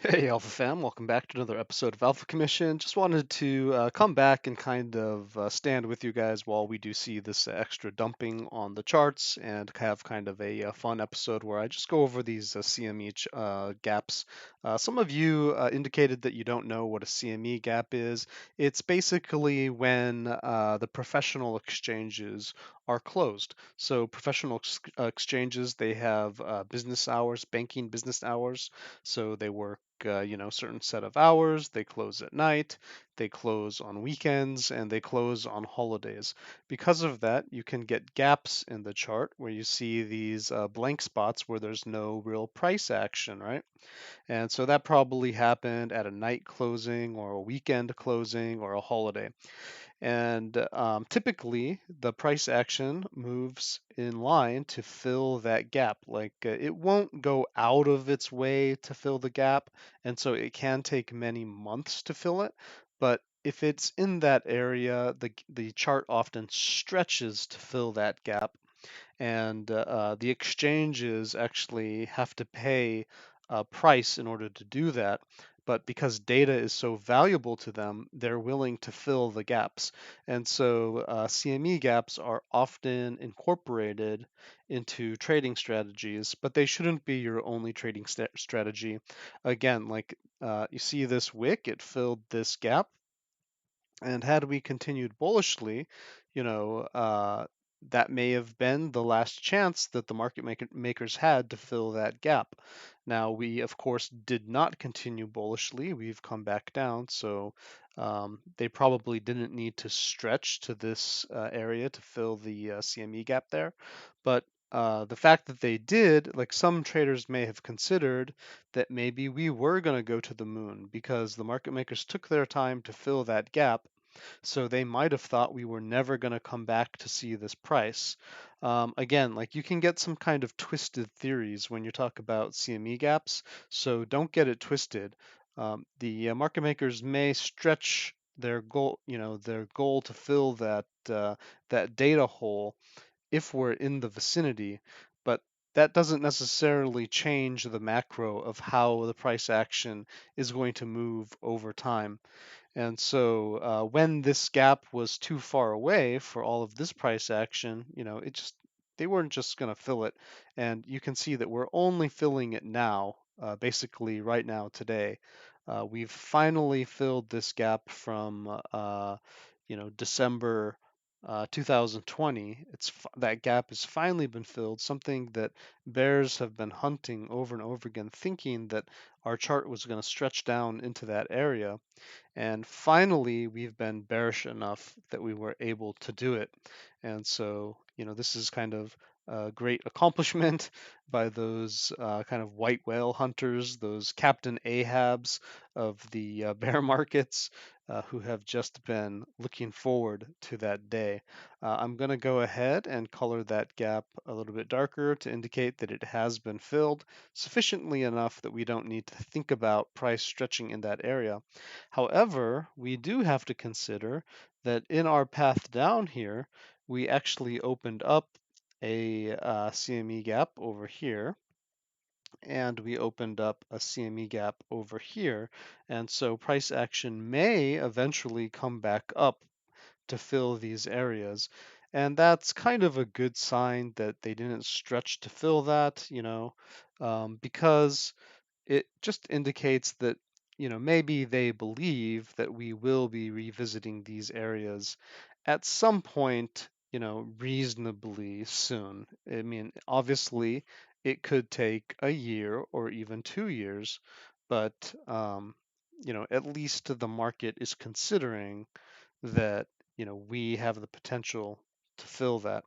Hey, Alpha fam, welcome back to another episode of Alpha Commission. Just wanted to come back and kind of stand with you guys while we do see this extra dumping on the charts and have kind of a fun episode where I just go over these CME gaps. Some of you indicated that you don't know what a CME gap is. It's basically when the professional exchanges are closed. So professional exchanges, they have business hours, banking business hours. So they work certain set of hours. They close at night, they close on weekends, and they close on holidays. Because of that, you can get gaps in the chart where you see these blank spots where there's no real price action, right? And so that probably happened at a night closing or a weekend closing or a holiday. And typically, the price action moves in line to fill that gap. Like it won't go out of its way to fill the gap, and so it can take many months to fill it. But if it's in that area, the chart often stretches to fill that gap, and the exchanges actually have to pay a price in order to do that. But because data is so valuable to them, they're willing to fill the gaps. And so CME gaps are often incorporated into trading strategies, but they shouldn't be your only trading strategy. Again, like you see this wick, it filled this gap. And had we continued bullishly, you know, that may have been the last chance that the makers had to fill that gap. Now, we, of course, did not continue bullishly. We've come back down, so they probably didn't need to stretch to this area to fill the CME gap there. But the fact that they did, like some traders may have considered that maybe we were going to go to the moon because the market makers took their time to fill that gap, so they might have thought we were never going to come back to see this price. Again, like you can get some kind of twisted theories when you talk about CME gaps, so don't get it twisted. The market makers may stretch their goal, their goal to fill that data hole if we're in the vicinity, but that doesn't necessarily change the macro of how the price action is going to move over time. And so when this gap was too far away for all of this price action, they weren't just going to fill it. And you can see that we're only filling it now, basically right now today. We've finally filled this gap from December 2020. That gap has finally been filled, something that bears have been hunting over and over again, thinking that our chart was going to stretch down into that area. And finally, we've been bearish enough that we were able to do it. And so, this is kind of a great accomplishment by those kind of white whale hunters, those Captain Ahabs of the bear markets, who have just been looking forward to that day. I'm going to go ahead and color that gap a little bit darker to indicate that it has been filled sufficiently enough that we don't need to think about price stretching in that area. However, we do have to consider that in our path down here, we actually opened up a CME gap over here, and we opened up a CME gap over here. And so price action may eventually come back up to fill these areas. And that's kind of a good sign that they didn't stretch to fill that, because it just indicates that maybe they believe that we will be revisiting these areas at some point, reasonably soon. I mean, obviously it could take a year or even 2 years, but at least the market is considering that we have the potential to fill that.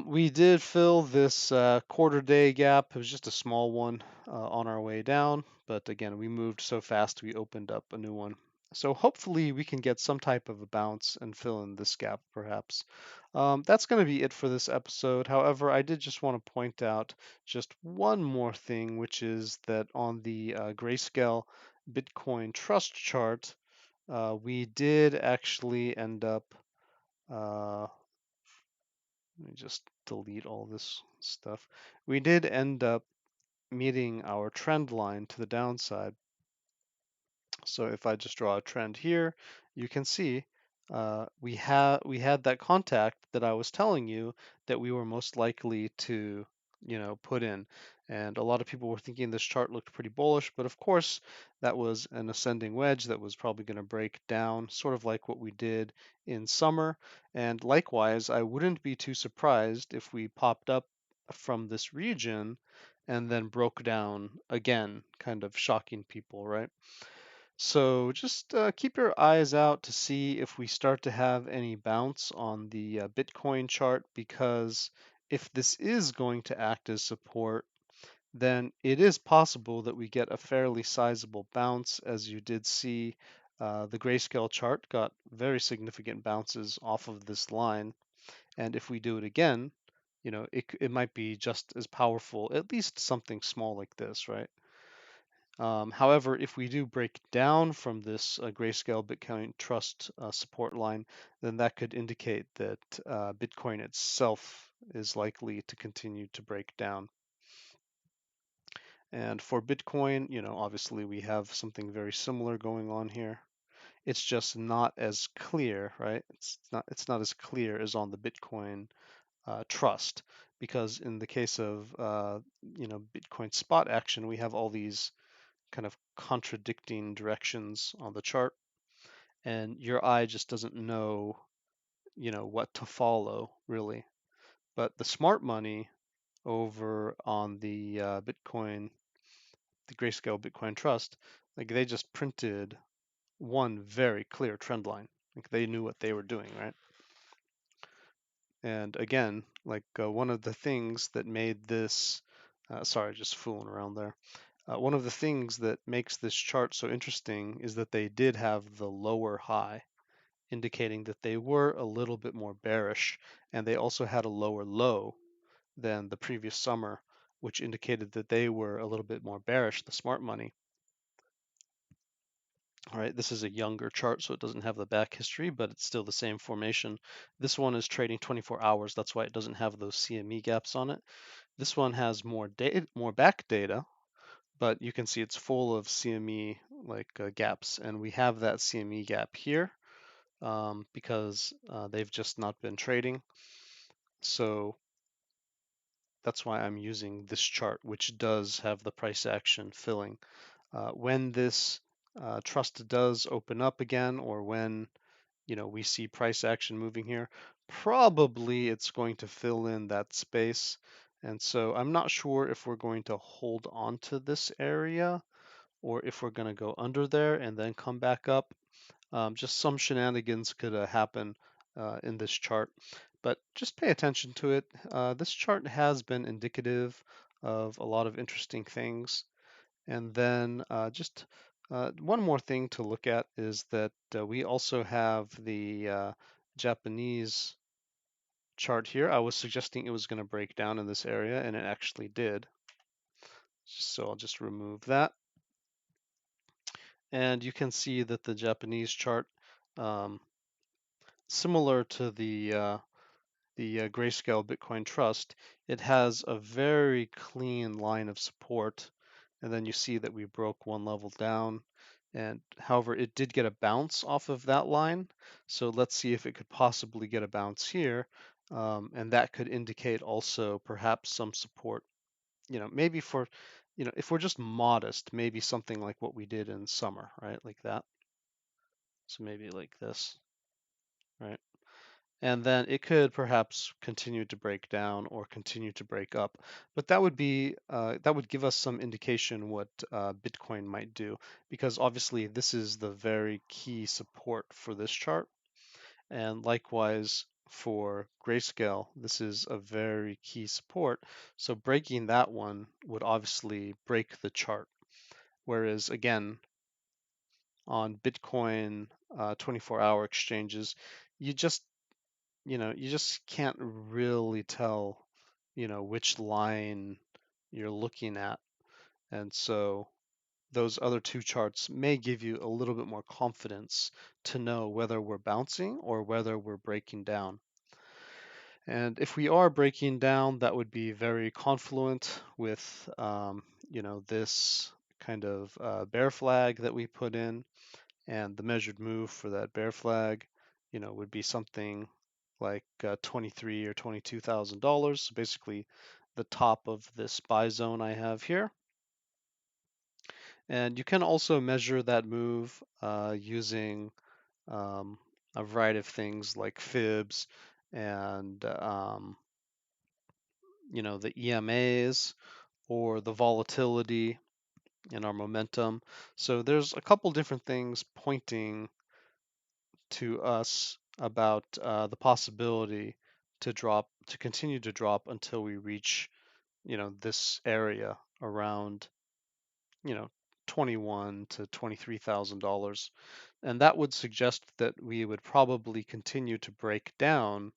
We did fill this quarter day gap. It was just a small one on our way down, but again, we moved so fast we opened up a new one. So hopefully we can get some type of a bounce and fill in this gap perhaps. That's going to be it for this episode. However, I did just want to point out just one more thing, which is that on the Grayscale Bitcoin Trust chart, we did actually end up let me just delete all this stuff. We did end up meeting our trend line to the downside. So if I just draw a trend here, you can see we had that contact that I was telling you that we were most likely to, put in. And a lot of people were thinking this chart looked pretty bullish, but of course that was an ascending wedge that was probably going to break down, sort of like what we did in summer. And likewise, I wouldn't be too surprised if we popped up from this region and then broke down again, kind of shocking people, right? So just keep your eyes out to see if we start to have any bounce on the Bitcoin chart, because if this is going to act as support, then it is possible that we get a fairly sizable bounce. As you did see, the Grayscale chart got very significant bounces off of this line. And if we do it again, it might be just as powerful, at least something small like this, right? However, if we do break down from this Grayscale Bitcoin Trust support line, then that could indicate that Bitcoin itself is likely to continue to break down. And for Bitcoin, obviously we have something very similar going on here. It's just not as clear, right? It's not as clear as on the Bitcoin Trust, because in the case of Bitcoin spot action, we have all these kind of contradicting directions on the chart, and your eye just doesn't know, what to follow really. But the smart money over on the the Grayscale Bitcoin Trust, like they just printed one very clear trend line. Like they knew what they were doing, right? And again, like one of the things that made this, sorry, just fooling around there. One of the things that makes this chart so interesting is that they did have the lower high, indicating that they were a little bit more bearish, and they also had a lower low than the previous summer, which indicated that they were a little bit more bearish, the smart money. All right, this is a younger chart, so it doesn't have the back history, but it's still the same formation. This one is trading 24 hours. That's why it doesn't have those CME gaps on it. This one has more back data, but you can see it's full of CME gaps, and we have that CME gap here because they've just not been trading. So that's why I'm using this chart, which does have the price action filling. When this trust does open up again, or when we see price action moving here, probably it's going to fill in that space. And so I'm not sure if we're going to hold on to this area or if we're going to go under there and then come back up. Just some shenanigans could happen in this chart, but just pay attention to it. This chart has been indicative of a lot of interesting things. And then just one more thing to look at is that we also have the Japanese chart here. I was suggesting it was going to break down in this area, and it actually did. So I'll just remove that. And you can see that the Japanese chart, um, similar to the Grayscale Bitcoin Trust, it has a very clean line of support. And then you see that we broke one level down. And however, it did get a bounce off of that line. So let's see if it could possibly get a bounce here. And that could indicate also perhaps some support, maybe for, if we're just modest, maybe something like what we did in summer, right? Like that. So maybe like this, right? And then it could perhaps continue to break down or continue to break up. But that would give us some indication what Bitcoin might do, because obviously this is the very key support for this chart. And likewise for Grayscale, this is a very key support. So breaking that one would obviously break the chart. Whereas again, on Bitcoin 24-hour exchanges, you just you just can't really tell, which line you're looking at. And so those other two charts may give you a little bit more confidence to know whether we're bouncing or whether we're breaking down. And if we are breaking down, that would be very confluent with, this kind of bear flag that we put in, and the measured move for that bear flag, would be something like $23,000 or $22,000. So basically, the top of this buy zone I have here. And you can also measure that move using a variety of things like fibs and the EMAs or the volatility in our momentum. So there's a couple different things pointing to us about the possibility to continue to drop until we reach, this area around, you know, 21 to $23,000, and that would suggest that we would probably continue to break down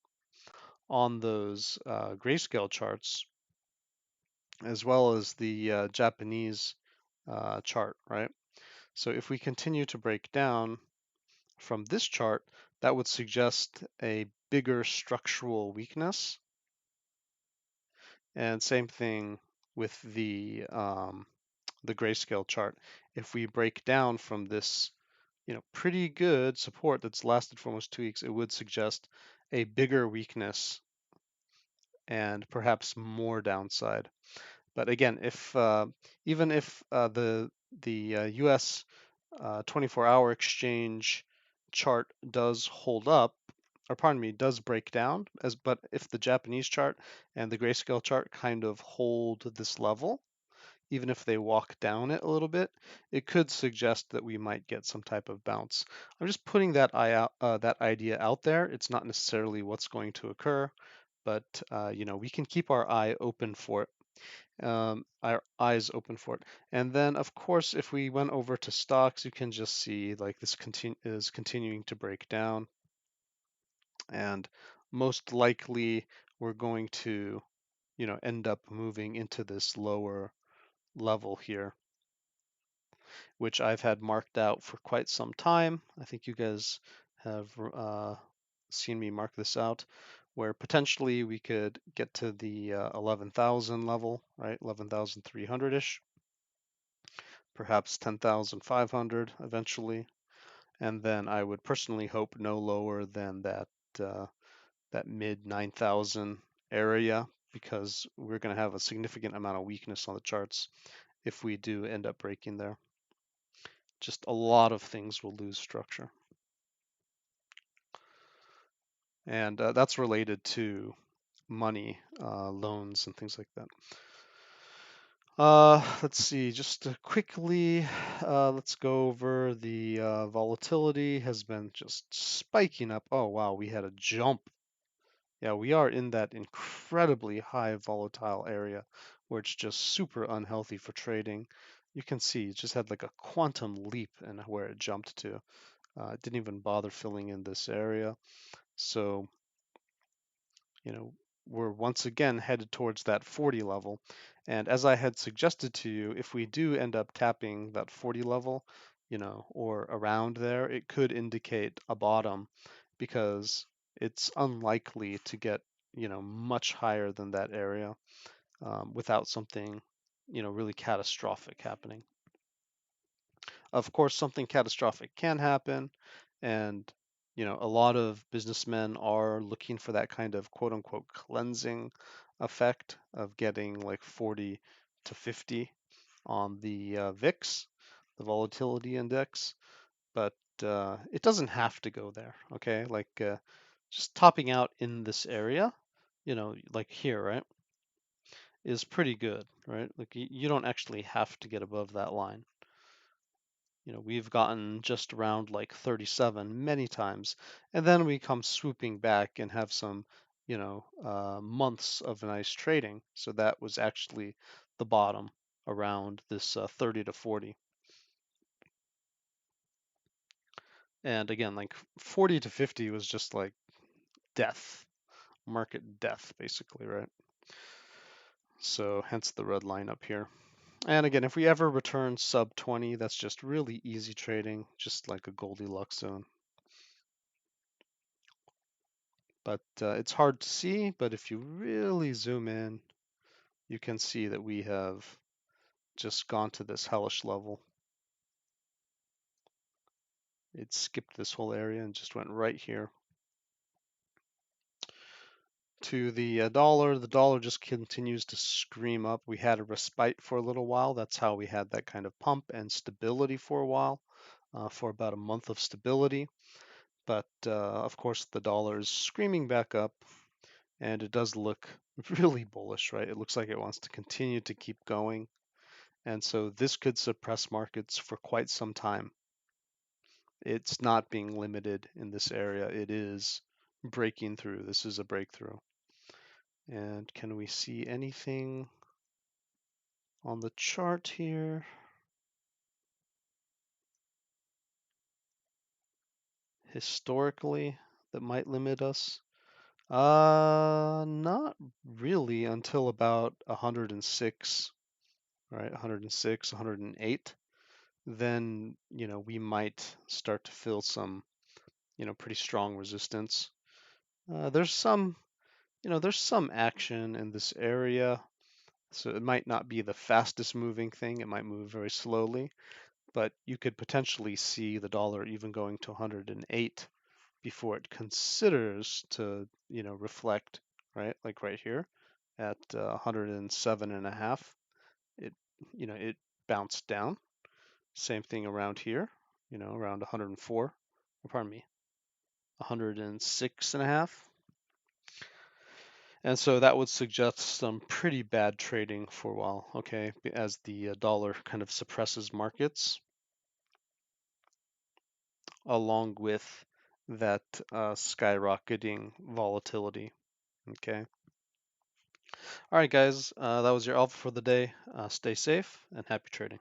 on those grayscale charts as well as the Japanese chart, right? So if we continue to break down from this chart, that would suggest a bigger structural weakness. And same thing with the grayscale chart. If we break down from this, pretty good support that's lasted for almost 2 weeks, it would suggest a bigger weakness and perhaps more downside. But again, if even if the U.S. 24-hour exchange chart does hold up, or pardon me, does break down, but if the Japanese chart and the grayscale chart kind of hold this level, even if they walk down it a little bit, it could suggest that we might get some type of bounce. I'm just putting that idea out there. It's not necessarily what's going to occur, but we can keep our eye open for it. Our eyes open for it. And then, of course, if we went over to stocks, you can just see like this is continuing to break down, and most likely we're going to, end up moving into this lower level here, which I've had marked out for quite some time. I think you guys have seen me mark this out, where potentially we could get to the 11,000 level, right? 11,300-ish, perhaps 10,500 eventually. And then I would personally hope no lower than that mid 9,000 area, because we're going to have a significant amount of weakness on the charts if we do end up breaking there. Just a lot of things will lose structure. And that's related to money, loans, and things like that. Let's see, just quickly, let's go over the volatility has been just spiking up. Oh, wow, we had a jump. Yeah, we are in that incredibly high volatile area where it's just super unhealthy for trading. You can see it just had like a quantum leap in where it jumped to. It didn't even bother filling in this area. So, we're once again headed towards that 40 level. And as I had suggested to you, if we do end up tapping that 40 level, or around there, it could indicate a bottom, because it's unlikely to get, much higher than that area without something, really catastrophic happening. Of course, something catastrophic can happen, and a lot of businessmen are looking for that kind of quote unquote cleansing effect of getting like 40 to 50 on the VIX, the volatility index, but it doesn't have to go there, okay? Like just topping out in this area, like here, right, is pretty good, right? Like you don't actually have to get above that line. We've gotten just around like 37 many times, and then we come swooping back and have some, months of nice trading. So that was actually the bottom around this 30 to 40. And again, like 40 to 50 was just like death, market death, basically, right? So hence the red line up here. And again, if we ever return sub 20, that's just really easy trading, just like a Goldilocks zone. But it's hard to see, but if you really zoom in, you can see that we have just gone to this hellish level. It skipped this whole area and just went right here. To the dollar, the dollar just continues to scream up. We had a respite for a little while. That's how we had that kind of pump and stability for a while, for about a month of stability. But of course, the dollar is screaming back up, and it does look really bullish, right? It looks like it wants to continue to keep going. And so this could suppress markets for quite some time. It's not being limited in this area. It is breaking through. This is a breakthrough. And can we see anything on the chart here? Historically, that might limit us? Not really until about 106, right? 106, 108. Then, we might start to feel some, pretty strong resistance. There's some, there's some action in this area. So it might not be the fastest moving thing. It might move very slowly, but you could potentially see the dollar even going to 108 before it considers to, reflect, right? Like right here at 107.5, it, it bounced down. Same thing around here, around 104, pardon me, 106.5. And so that would suggest some pretty bad trading for a while, okay, as the dollar kind of suppresses markets, along with that skyrocketing volatility, okay. All right, guys, that was your alpha for the day. Stay safe and happy trading.